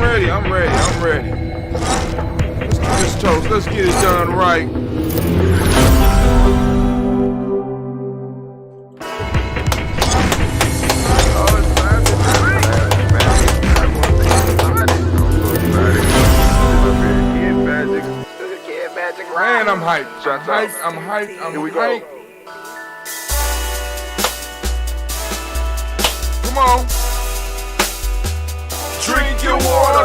ready. Let's get this toast. Let's get it done right. Man, I'm hyped. I'm hyped. Here we go. Come on. Drink your water.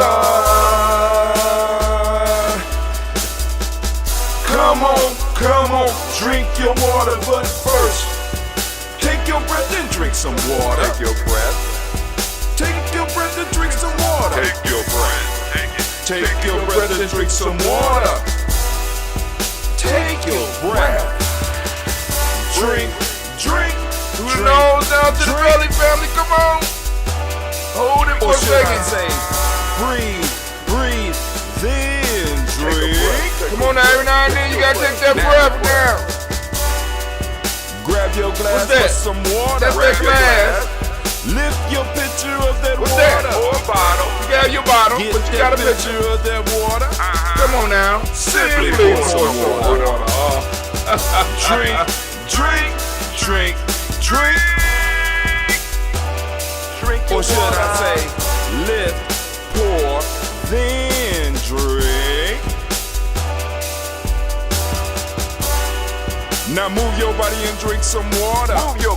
Come on. Drink your water, but first, take your breath and drink some water. Take your breath and drink some water. Take your breath and drink some water. Take your breath. Drink. Through the nose down to the belly, family. Come on. Hold it for a second. Say, breathe, then drink. Come on now, every now and then you gotta take that breath now. Grab your glass for some water. That's that glass. Lift your pitcher of that What's water. that? Or a bottle. You got your bottle, but you got a pitcher of that water. Come on now. Simply pour some water. Drink. Or should I say, lift, pour, then drink. Now move your body and drink some water. Move your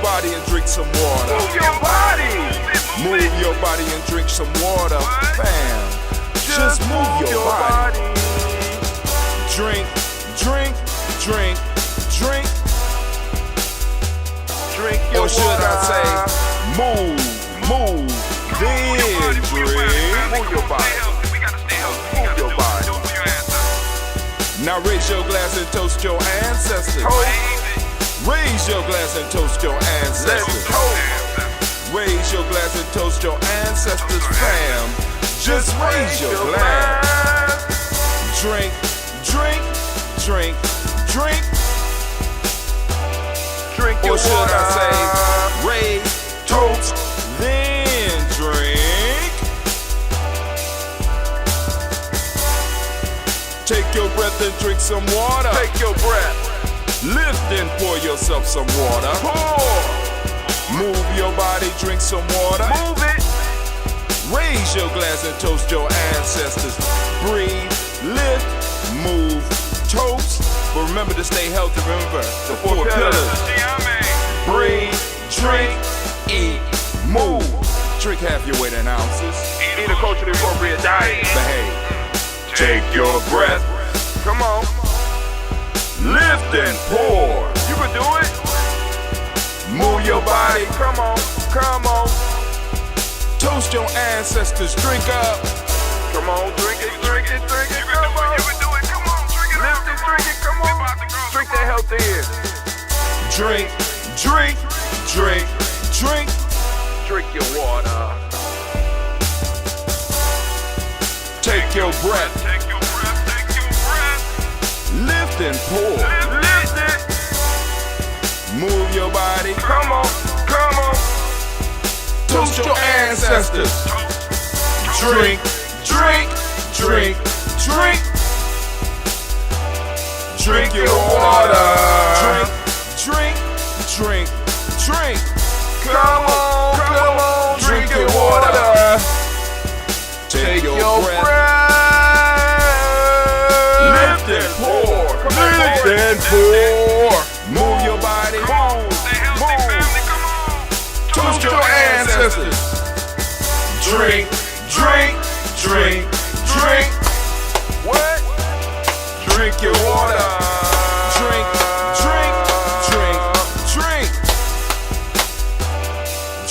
body and drink some water. Move your body and drink some water. Bam. Just move your body. Drink. Or should I say, move, then drink. Move your body. Now raise your glass and toast your ancestors. Raise your glass and toast your ancestors. Raise your glass and toast your ancestors, fam. Just raise your glass. Drink. Or should I say, raise, toast, then drink. Take your breath and drink some water. Take your breath. Lift and pour yourself some water. Pour. Move your body, drink some water. Move it. Raise your glass and toast your ancestors. Breathe, lift, move, toast. But remember to stay healthy. Remember the four pillars. Breathe, drink, eat, move. Drink half your weight in ounces. Eat a culturally appropriate diet. Behave. Take your breath. Come on. Lift and pour. You can do it. Move your body. Come on. Toast your ancestors. Drink up. Come on, drink it. Come on. You can do it. Come on, drink it. Lift it, drink it. Come on. Drink that health in. Drink. Drink your water. Take your breath. Lift and pour. Lift it. Move your body. Come on. Toast your ancestors. Drink. Drink your water. Drink. Come on. Drink your water. Take your breath. Lift and pour. Move your body. Toast your ancestors. Drink. What? Drink your water. Drink.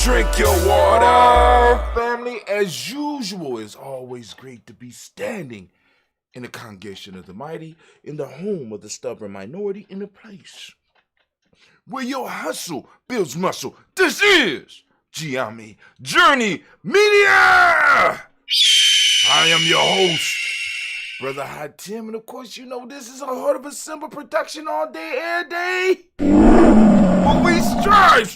Drink your water. Family, as usual, it's always great to be standing in the congregation of the mighty, in the home of the stubborn minority, in a place where your hustle builds muscle. This is Ujamaa Journey Media. I am your host, Brother Hot Tim, and of course, you know this is a Heart of a Simple production all day, every day. But we strive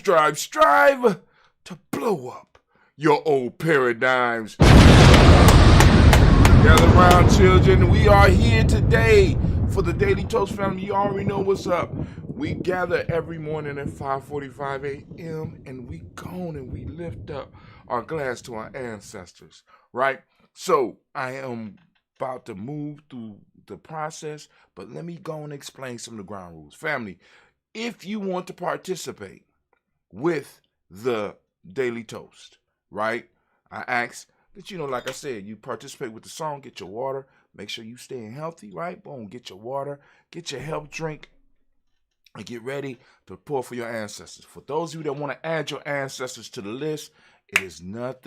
to blow up your old paradigms. Gather around, children. We are here today for the Daily Toast family. You already know what's up. We gather every morning at 5:45 a.m. and we go and we lift up our glass to our ancestors, right? So I am about to move through the process, but let me go and explain some of the ground rules. Family, if you want to participate with the Daily Toast, right? I ask that, like I said, you participate with the song, get your water, make sure you staying healthy, right? Boom, get your water, get your health drink, and get ready to pour for your ancestors. For those of you that want to add your ancestors to the list, it is not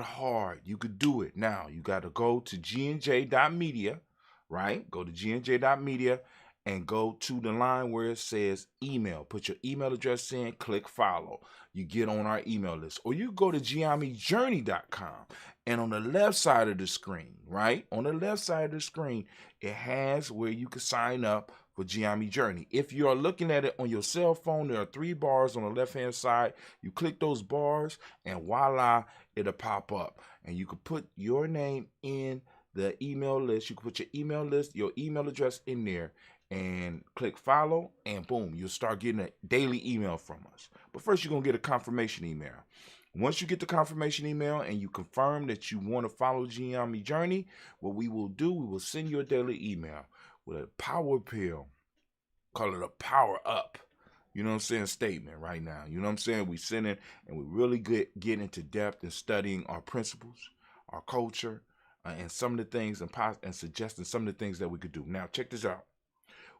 hard. You could do it. Now, you got to go to GNJ.Media, right? Go to GNJ.Media and go to the line where it says email. Put your email address in, click follow. You get on our email list. Or you go to GNJMedia.support, and on the left side of the screen, right? On the left side of the screen, it has where you can sign up for GNJMedia Journey. If you are looking at it on your cell phone, there are 3 bars on the left-hand side. You click those bars, and voila, it'll pop up. And you can put your name in the email list. You can put your email list, your email address in there, and click follow, and boom, you'll start getting a daily email from us. But first, you're going to get a confirmation email. Once you get the confirmation email and you confirm that you want to follow GNJMedia Journey, what we will do, we will send you a daily email with a power pill, call it a power up, statement right now. You know what I'm saying? We send it and we really get into depth in studying our principles, our culture, and some of the things and suggesting some of the things that we could do. Now, check this out.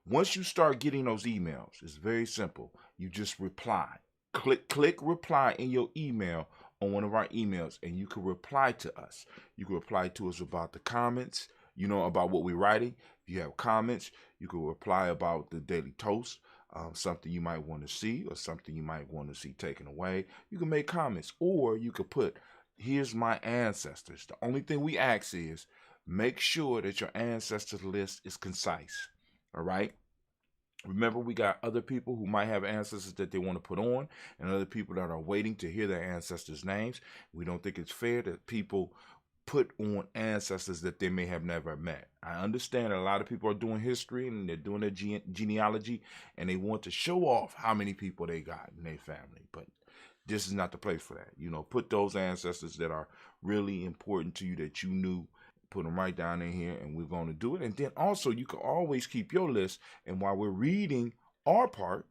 Once you start getting those emails, it's very simple. You just reply. Click reply in your email on one of our emails, and you can reply to us. You can reply to us about the comments, about what we're writing. If you have comments, you can reply about the Daily Toast, something you might want to see or something you might want to see taken away. You can make comments, or you could put, here's my ancestors. The only thing we ask is make sure that your ancestors list is concise. All right. Remember, we got other people who might have ancestors that they want to put on, and other people that are waiting to hear their ancestors' names. We don't think it's fair that people put on ancestors that they may have never met. I understand that a lot of people are doing history and they're doing their genealogy, and they want to show off how many people they got in their family. But this is not the place for that. Put those ancestors that are really important to you that you knew. Put them right down in here, and we're going to do it. And then also, you can always keep your list, and while we're reading our part,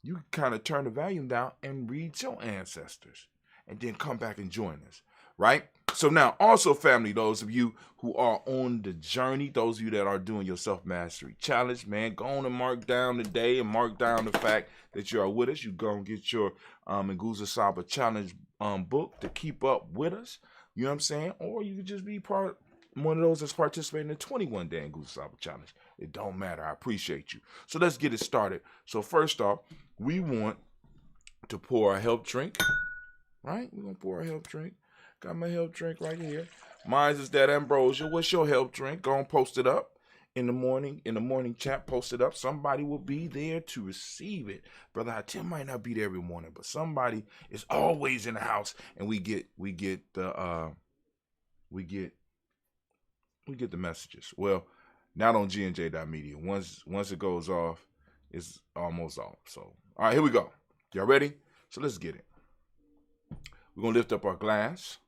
you can kind of turn the volume down and read your ancestors, and then come back and join us, right? So now, also, family, those of you who are on the journey, those of you that are doing your self-mastery challenge, man, go on and mark down the day and mark down the fact that you are with us. You go and get your Nguza challenge book to keep up with us. You know what I'm saying? Or you could just be one of those that's participating in the 21-day Nguza challenge. It don't matter. I appreciate you. So let's get it started. So first off, we want to pour a health drink, right? We're going to pour a health drink. Got my health drink right here. Mine is that ambrosia. What's your health drink? Go and post it up in the morning chat. Post it up. Somebody will be there to receive it. Brother Hatim might not be there every morning, but somebody is always in the house, and we get the messages. Well, not on GNJ.Media. Once it goes off, it's almost off. So, all right, here we go. Y'all ready? So let's get it. We're going to lift up our glass,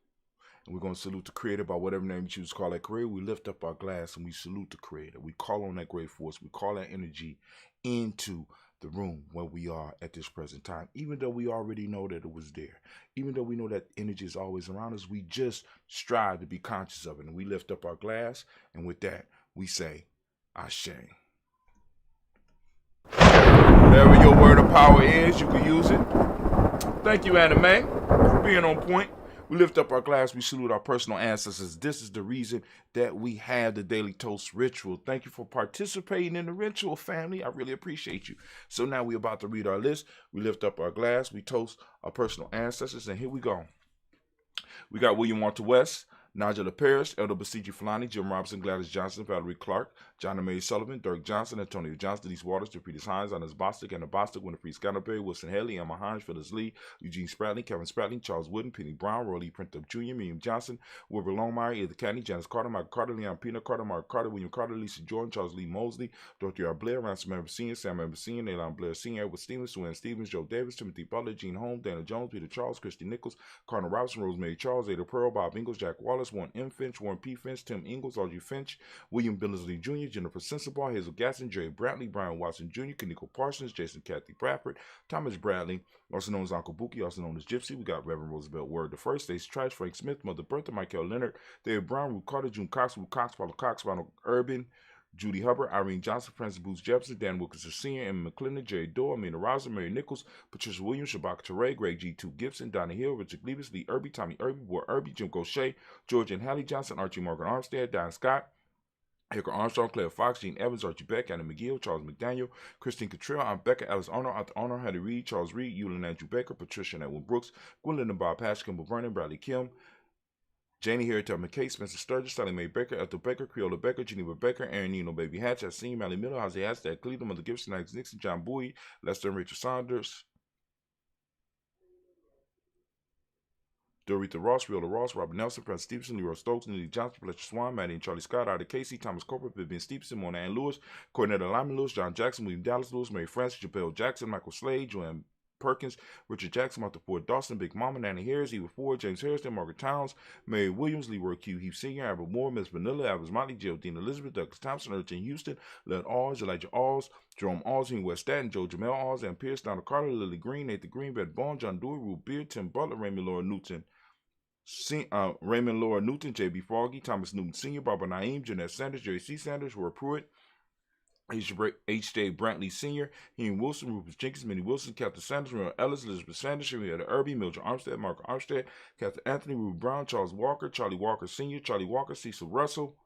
and we're going to salute the Creator by whatever name you choose to call that Creator. We lift up our glass, and we salute the Creator. We call on that great force. We call that energy into the room where we are at this present time, even though we already know that it was there. Even though we know that energy is always around us, we just strive to be conscious of it. And we lift up our glass, and with that, we say, Ashe. Whatever your word of power is, you can use it. Thank you, Anime, for being on point. We lift up our glass. We salute our personal ancestors. This is the reason that we have the Daily Toast ritual. Thank you for participating in the ritual, family. I really appreciate you. So now we're about to read our list. We lift up our glass. We toast our personal ancestors. And here we go. We got William Walter West, Nigel Parrish, Elder Basiji Fulani, Jim Robinson, Gladys Johnson, Valerie Clark, John May Sullivan, Dirk Johnson, Antonio Johnson, Denise Waters, Jeffrey Hines, Anna Bostic, Anna Bostic, Winifred Scatterberry, Wilson Haley, Emma Hines, Phyllis Lee, Eugene Spratling, Kevin Spratling, Charles Wooden, Penny Brown, Roy Lee Printup Jr., Miriam Johnson, Wilbur Longmire, Edith Cadney, Janice Carter, Michael Carter, Leon Pina Carter, Mark Carter, William Carter, Lisa Jordan, Charles Lee Mosley, Dorothy R. Blair, Ransom Member Sr., Sam Member Sr., Elon Blair Sr., Edward Stevens, Suann Stevens, Joe Davis, Timothy Butler, Gene Holmes, Dana Jones, Peter Charles, Christy Nichols, Cardinal Robinson, Rosemary Charles, Ada Pearl, Bob Ingalls, Jack Wallace, Warren M. Finch, Warren P. Finch, Tim Ingalls, Audrey Finch, William Billingsley Jr., Jennifer Sensabaugh, Hazel Gasson, Jerry Brantley, Brian Watson Jr., Kaniko Parsons, Jason Kathy Bradford, Thomas Bradley, also known as Uncle Buki, also known as Gypsy. We got Reverend Roosevelt Word the First, Stacey Trice, Frank Smith, Mother Bertha, Michael Leonard, David Brown, Ruth Carter, June Cox, Ruth Cox, Paulo Cox, Ronald Urban, Judy Hubbard, Irene Johnson, Francis Booth Jefferson, Dan Wilkinson Sr., Emma McClendon, Jerry Doe, Amina Rosa, Mary Nichols, Patricia Williams, Shabaka Teray, Greg G2 Gibson, Donna Hill, Richard Gleavis, Lee Irby, Tommy Irby, Ward Irby, Jim Gaucher, George and Hallie Johnson, Archie Morgan Armstead, Diane Scott, Hicker Armstrong, Claire Fox, Gene Evans, Archie Beck, Anna McGill, Charles McDaniel, Christine Cottrell, Aunt Becca, Alice Arnold, Aunt Arnold, Hattie Reed, Charles Reed, Eulin Andrew Baker, Patricia and Edwin Brooks, Gwendolyn and Bob Pash, Kimball Vernon, Bradley Kim, Janie Harriet McKay, Spencer Sturgis, Sally Mae Baker, Ethel Baker, Creola Baker, Geneva Baker, Aaron Nino, Baby Hatch, Senior, Mally Miller, Jose Hashtag, Cleveland, Mother Gibson, Alex Nixon, John Bowie, Lester and Rachel Saunders, Dorita Ross, Riola Ross, Robert Nelson, Prince Stevenson, Leroy Stokes, Nelly Johnson, Fletcher Swan, Maddie and Charlie Scott, Ida Casey, Thomas Cooper, Vivian Stevenson, Mona Ann Lewis, Cornetta Lyman Lewis, John Jackson, William Dallas Lewis, Mary Francis, Jabel Jackson, Michael Slade, Joanne Perkins, Richard Jackson, Martha Ford Dawson, Big Mama, Nanny Harris, Eva Ford, James Harrison, Margaret Towns, Mary Williams, Leroy Q. Heath Sr., Albert Moore, Miss Vanilla, Albert Motley, Geraldine Elizabeth, Douglas Thompson, Urchin Houston, Led Alls, Elijah Alls, Jerome Alls, West Staten, Joe Jamel Alls, Ann Pierce, Donald Carter, Lily Green, Nathan Green, Beth Bond, John Dewey, Rube Beard, Tim Butler, Raymond Laura Newton, Raymond Laura Newton, J.B. Foggy, Thomas Newton Sr., Barbara Naeem, Jeanette Sanders, Jerry C. Sanders, Roy Pruitt, H.J. Brantley Sr., Henry Wilson, Rufus Jenkins, Minnie Wilson, Captain Sanders, Real Ellis, Elizabeth Sanders, Henrietta Irby, Mildred Armstead, Mark Armstead, Captain Anthony, Ruby Brown, Charles Walker, Charlie Walker Sr., Charlie Walker, Cecil Russell,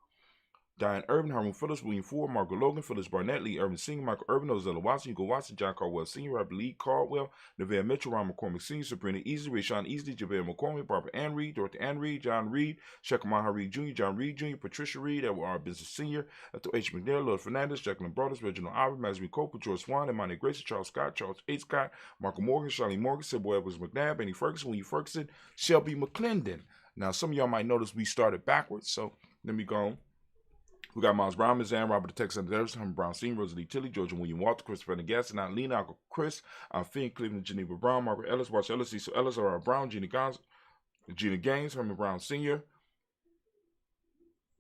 Diane Urban, Harmon Phillips, William Ford, Margaret Logan, Phyllis Barnett, Lee Urban Sr., Michael Urban, Ozella Watson, Hugo Watson, John Caldwell Sr., Robert Lee Caldwell, Nevada Mitchell, Ron McCormick Sr., Sabrina Easley, Rayshawn Easley, Javale McCormick, Barbara Ann Reed, Dorothy Ann Reed, John Reed, Shekamaha Reed Jr., John Reed Jr., Patricia Reed, Edward R. Business Sr., Ethel H. McNair, Lord Fernandez, Jacqueline Brothers, Reginald Albert, Maxine Copeland, George Swan, Imani Gracie, Charles Scott, Charles H. Scott, Marco Morgan, Charlie Morgan, Sybil Edwards McNabb, Benny Ferguson, William Ferguson, Shelby McClendon. Now, some of y'all might notice we started backwards, so let me go on. We got Miles Brown, Ms. Ann, Robert the Texas Anderson, Herman Brown Sr., Rosalie Tilly, George and William Walter, Christopher Gasson, Aunt Lena, Uncle Chris, Aunt Finn, Cleveland, Geneva Brown, Margaret Ellis, Watch Ellis, Cecil Ellis, R.R. Brown, Gina Gaines, Herman Brown Sr.,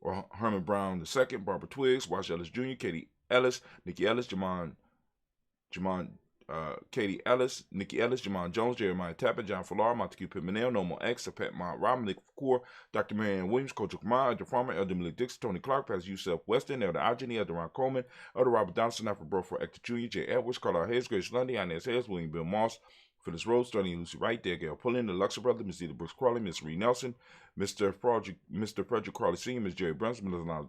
or Herman Brown II, Barbara Twiggs, Watch Ellis Jr., Katie Ellis, Nikki Ellis, Katie Ellis, Nikki Ellis, Jamon Jones, Jeremiah Tappan, John Fallar, Montague Pittmanell, Normal X, Pat Mont Robin, Nick Core, Dr. Marianne Williams, Coach Kumar, Elder Farmer, Elder Malik Dixon, Tony Clark, Pastor Yusef Weston, Elder Ajani, Elder Ron Coleman, Elder Robert Donaldson, Alfred Burford, Hector Jr., J. Edwards, Carla Hayes, Grace Lundy, Inez Hayes, William Bill Moss, Phyllis Rose, Sterling Lucy Wright, Dale Pullen, the Luxor Brother, Miss Edith Brooks Crawley, Miss Reed Nelson, Mr. Frederick Crawley Sr., Miss Jerry Brunson,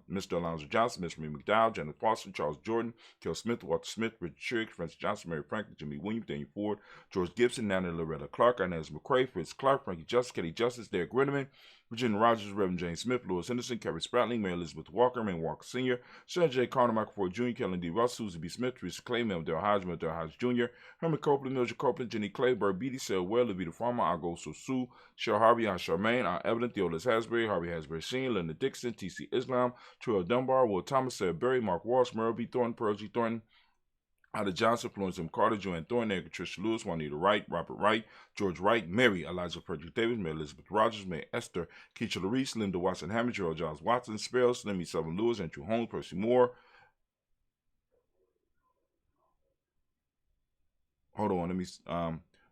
Mr. Alonzo Johnson, Miss Marie McDowell, Janet Foster, Charles Jordan, Kel Smith, Walter Smith, Richard Trigg, Francis Johnson, Mary Franklin, Jimmy Williams, Daniel Ford, George Gibson, Nana Loretta Clark, Inez McCrae, Fritz Clark, Frankie Justice, Kelly Justice, Derek Rinneman, Virginia Rogers, Reverend James Smith, Louis Henderson, Kerry Spratling, Mary Elizabeth Walker, May Walker Sr., Sarah J. Carter, Michael Ford Jr., Kellen D. Russ, Susie B. Smith, Teresa Clay, Mel Del Hodge Jr., Herman Copeland, Mildred Copeland, Jenny Clay, Bird Beatty, Sarah Well, Levita Farmer, Argo Sue, Cheryl Harvey, Aunt Charmaine, Aunt Evelyn, Theolis Hasbury, Harvey Hasbury Sr., Linda Dixon, T.C. Islam, Terrell Dunbar, Will Thomas, Sarah Berry, Mark Walsh, Merle B. Thornton, Pearl G. Thornton, Ada Johnson, Florence M. Carter, Joanne Thornton, Eric Tricia Lewis, Juanita Wright, Robert Wright, George Wright, Mary, Elijah Frederick Davis, Mary Elizabeth Rogers, Mary Esther, Keisha Larice, Linda Watson Hammond, Gerald Giles Watson, Sparrow, Slimmy Sullivan Lewis, Andrew Holmes, Percy Moore. Hold on, let me,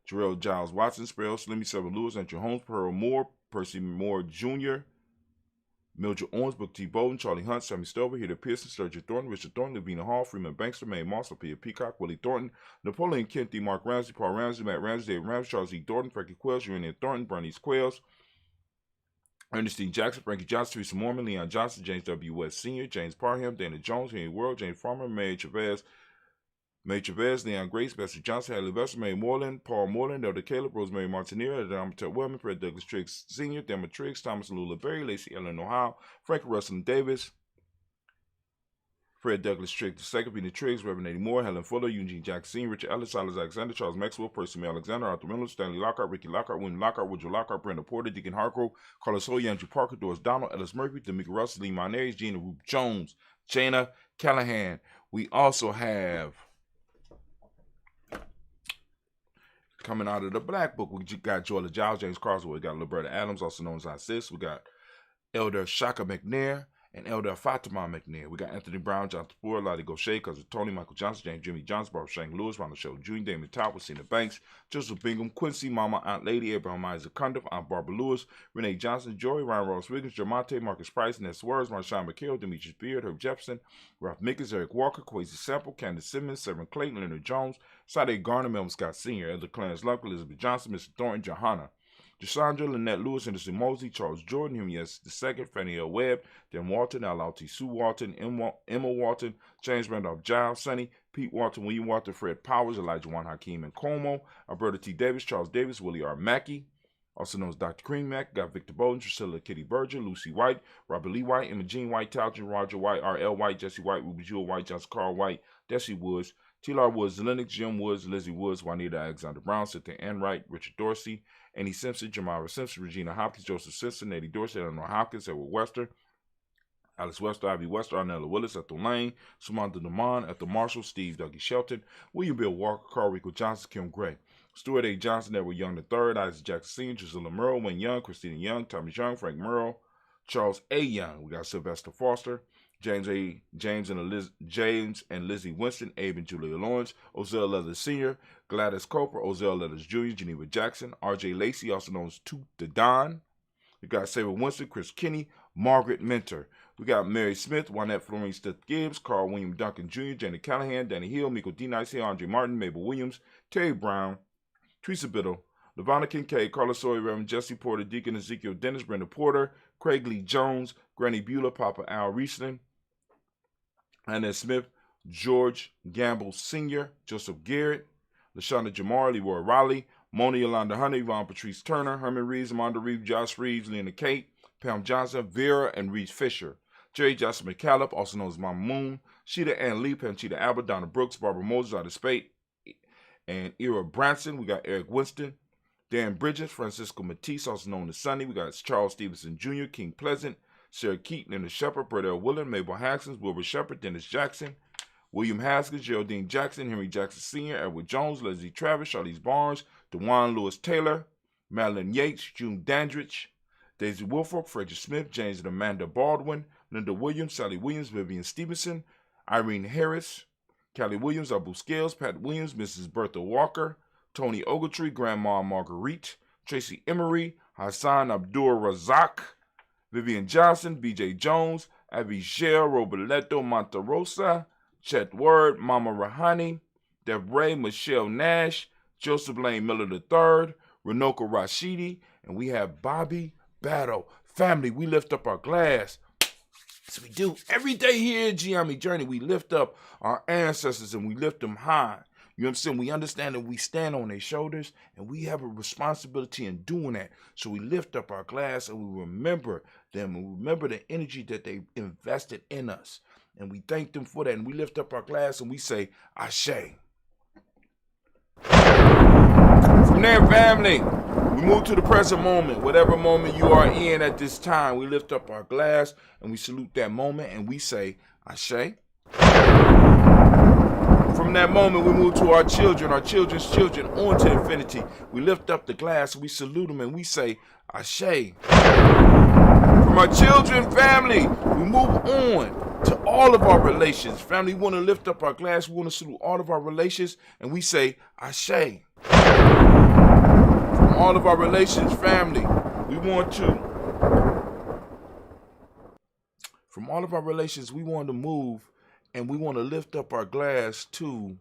Gerald Giles Watson, Sparrow, Slimmy Sullivan Lewis, Andrew Holmes, Pearl Moore, Percy Moore Jr., Mildred Owens, Book T. Bowden, Charlie Hunt, Sammy Stover, Heather Pearson, Sturgeon Thornton, Richard Thornton, Lavina Hall, Freeman Bankster, Mae Moss, Sophia Peacock, Willie Thornton, Napoleon Kennedy, Mark Ramsey, Paul Ramsey, Matt Ramsey, David Ramsey, Charles E. Thornton, Frankie Quells, Urania Thornton, Bernice Quells, Ernestine Jackson, Frankie Johnson, Teresa Mormon, Leon Johnson, James W. West Sr., James Parham, Dana Jones, Henry World, James Farmer, Mary Chavez, Major Vez, Leon Grace, Bessie Johnson, Hadley Vester, Mary Moreland, Paul Moreland, Elder Caleb, Rosemary Martineer, Elder Wellman, Fred Douglas Triggs Sr., Thelma Triggs, Thomas and Lula Berry, Lacey Ellen Ohio, Frank Russell Davis, Fred Douglas Triggs II, Peter Triggs, Reverend Eddie Moore, Helen Fuller, Eugene Jackson Sr., Richard Ellis, Silas Alexander, Charles Maxwell, Percy May Alexander, Arthur Reynolds, Stanley Lockhart, Ricky Lockhart, William Lockhart, Woodrow Lockhart, Brenda Porter, Deacon Hargrove, Carlos Hoy, Andrew Parker, Doris Donald, Ellis Murphy, D'Amica Russell, Lee Monares, Gina Ruth Jones, Jana Callahan. We also have, coming out of the Black Book, we got Joella Giles, James Carswell, we got Liberta Adams, also known as our sis. We got Elder Shaka McNair and Elder Fatima McNair. We got Anthony Brown, Jonathan Ford, Lottie Gaucher, Cousin Tony, Michael Johnson, James Jimmy Johnson, Barbara Shane Lewis, Ronald Shell Jr., Damon Tower, Cena Banks, Joseph Bingham, Quincy, Mama, Aunt Lady, Abraham Isaac Cundiff, Aunt Barbara Lewis, Renee Johnson, Joey, Ryan Ross Wiggins, Jermonte, Marcus Price, Ness Words, Marshawn McHale, Demetrius Beard, Herb Jefferson, Ralph Mickens, Eric Walker, Quasi Sample, Candace Simmons, Severn Clayton, Leonard Jones, Sade Garner, Melvin Scott Sr., Elder Clarence Luck, Elizabeth Johnson, Mr. Thornton, Johanna, Deshandra, Lynette Lewis, Anderson Mosley, Charles Jordan, Henry S. II, Fannie L. Webb, Dan Walton, L.L.T. Sue Walton, Emma Walton, James Randolph Giles, Sonny, Pete Walton, William Walton, Fred Powers, Elijah Juan Hakeem and Como, Alberta T. Davis, Charles Davis, Willie R. Mackey, also known as Dr. Cream Mack, got Victor Bowden, Priscilla Kitty Berger, Lucy White, Robert Lee White, Emma Jean White, Talchin, Roger White, R.L. White, Jesse White, Ruby Jewel White, Johnson Carl White, Desi Woods, T.L.R. Woods, Lennox, Jim Woods, Lizzie Woods, Juanita Alexander Brown, Cynthia Enright, Richard Dorsey, Annie Simpson, Jamara Simpson, Regina Hopkins, Joseph Simpson, Eddie Dorsey, Eleanor Hopkins, Edward Wester, Alice Wester, Ivy Wester, Arnella Willis, Ethel Lane, Samantha DeMond, Ethel Marshall, Steve Dougie Shelton, William Bill Walker, Carl Rico Johnson, Kim Gray, Stuart A. Johnson, Edward Young III, Isaac Jackson Sr., Drusilla Merle, Wayne Young, Christina Young, Thomas Young, Frank Merle, Charles A. Young. We got Sylvester Foster, James and Lizzie Winston, Abe and Julia Lawrence, Ozell Leathers Sr., Gladys Coper, Ozell Leathers Jr., Geneva Jackson, R.J. Lacey, also known as Toot the Don. We got Sarah Winston, Chris Kinney, Margaret Mentor. We got Mary Smith, Juanette Florine Stith Gibbs, Carl William Duncan Jr., Janet Callahan, Danny Hill, Miko D. Nice, Andre Martin, Mabel Williams, Terry Brown, Teresa Biddle, LaVonna Kincaid, Carla Sawyer, Reverend Jesse Porter, Deacon Ezekiel Dennis, Brenda Porter, Craig Lee Jones, Granny Beulah, Papa Al Riesling, Annette Smith, George Gamble Sr., Joseph Garrett, LaShonda Jamar, Leroy Riley, Mona Yolanda Hunter, Yvonne Patrice Turner, Herman Reeves, Amanda Reeves, Josh Reeves, Lena Kate, Pam Johnson, Vera and Reese Fisher, Jerry Johnson McCallum, also known as Mama Moon, Sheeta Ann Lee, Panchita Albert, Donna Brooks, Barbara Moses out of Spate, and Ira Branson. We got Eric Winston, Dan Bridges, Francisco Matisse, also known as Sonny. We got Charles Stevenson Jr., King Pleasant, Sarah Keaton, Linda Shepard, Brett L. Willard, Mabel Haskins, Wilbur Shepard, Dennis Jackson, William Haskins, Geraldine Jackson, Henry Jackson Sr., Edward Jones, Leslie Travis, Charlize Barnes, DeJuan Lewis Taylor, Madeline Yates, June Dandridge, Daisy Wilfork, Frederick Smith, James and Amanda Baldwin, Linda Williams, Sally Williams, Vivian Stevenson, Irene Harris, Callie Williams, Abu Scales, Pat Williams, Mrs. Bertha Walker, Tony Ogletree, Grandma Marguerite, Tracy Emery, Hassan Abdul Razak, Vivian Johnson, B.J. Jones, Abigail Roberto Monterosa, Chet Word, Mama Rahani, Debray Michelle Nash, Joseph Lane Miller III, Renoka Rashidi, and we have Bobby Battle. Family, we lift up our glass. So we do every day here at GNJMedia Journey. We lift up our ancestors and we lift them high. You know what I'm saying? We understand that we stand on their shoulders and we have a responsibility in doing that. So we lift up our glass and we remember them and we remember the energy that they invested in us. And we thank them for that. And we lift up our glass and we say, Ashe. From there, family, we move to the present moment. Whatever moment you are in at this time, we lift up our glass and we salute that moment and we say, Ashe. From that moment, we move to our children's children, on to infinity. We lift up the glass, we salute them, and we say, Ashe. From our children, family, we move on to all of our relations. Family, we want to lift up our glass, we want to salute all of our relations, and we say, Ashe. From all of our relations, family, we want to move and we want to lift up our glass to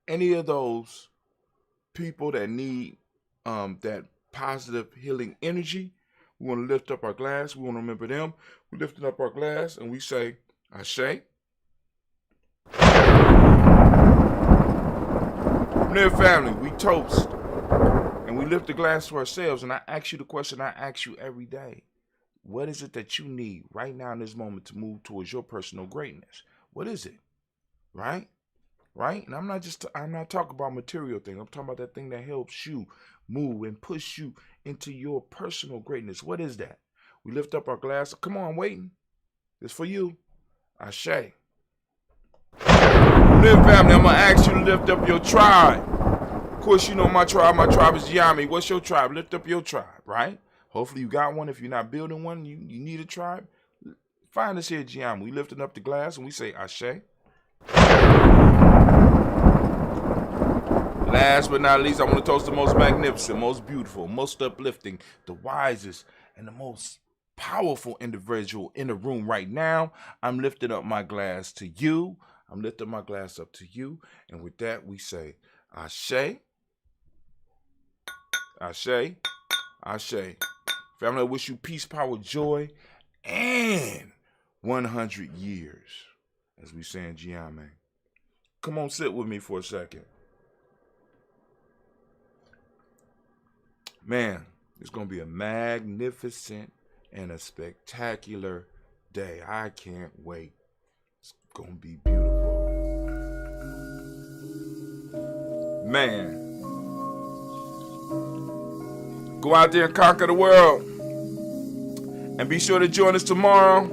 any of those people that need that positive healing energy. We want to lift up our glass. We want to remember them. We lift up our glass and we say, Ashe. Near family, we toast and we lift the glass to ourselves. And I ask you the question I ask you every day. What is it that you need right now in this moment to move towards your personal greatness? What is it? Right? Right? And I'm not talking about material things. I'm talking about that thing that helps you move and push you into your personal greatness. What is that? We lift up our glass. Come on, I'm waiting. It's for you. Ashe. Live family, I'm going to ask you to lift up your tribe. Of course, you know my tribe. My tribe is Ujamaa. What's your tribe? Lift up your tribe, right? Hopefully you got one. If you're not building one, you need a tribe. Find us here at Ujamaa. We lifting up the glass and we say Ashe. Last but not least, I want to toast the most magnificent, most beautiful, most uplifting, the wisest, and the most powerful individual in the room right now. I'm lifting up my glass to you. I'm lifting my glass up to you. And with that, we say Ashe, Ashe, Ashe. Family, I wish you peace, power, joy, and 100 years, as we say in Ujamaa. Come on, sit with me for a second. Man, it's going to be a magnificent and a spectacular day. I can't wait. It's going to be beautiful. Man, go out there and conquer the world. And be sure to join us tomorrow.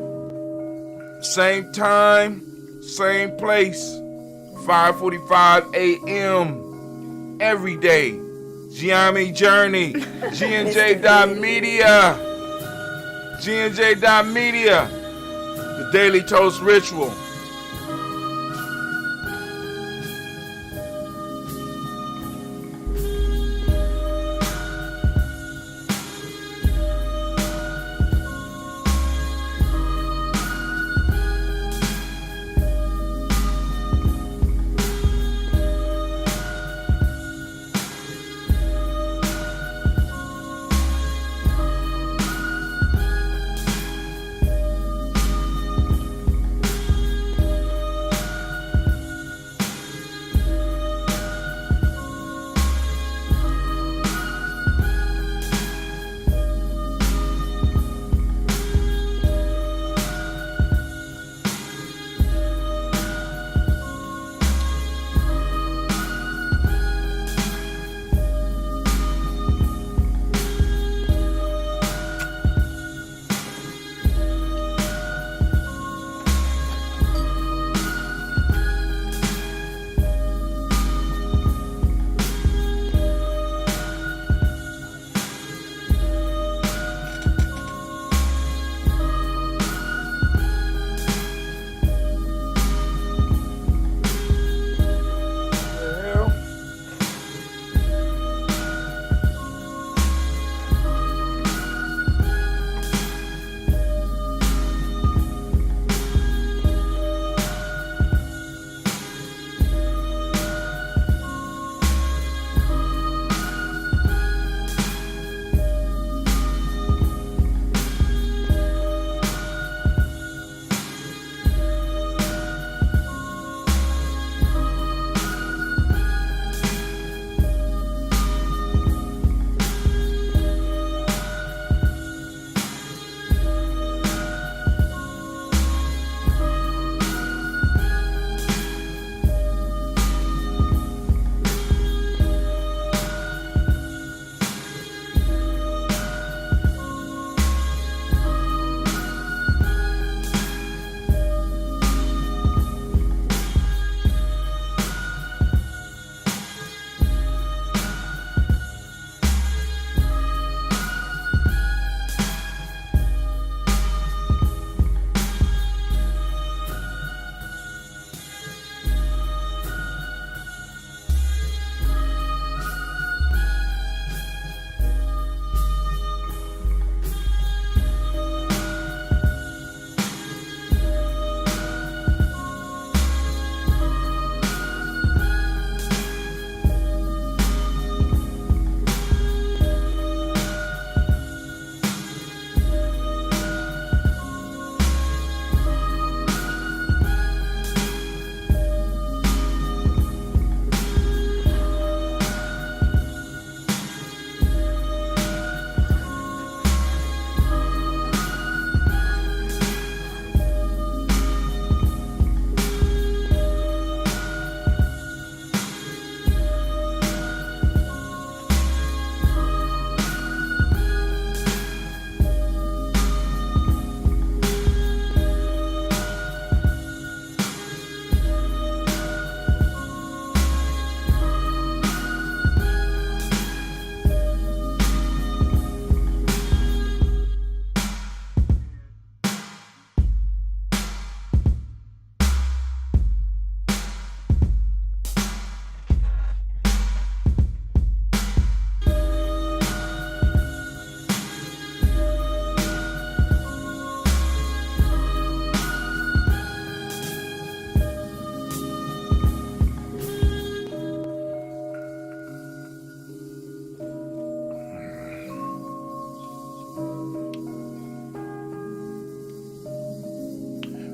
Same time, same place. 5:45 a.m. every day. Ujamaa Journey. GNJ.Media. GNJ.Media. The Daily Toast Ritual.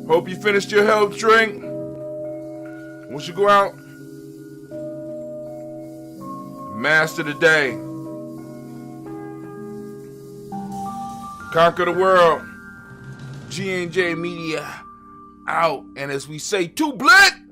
Hope you finished your health drink. Once you go out, master the day. Conquer the world. GNJ Media out. And as we say, too blit.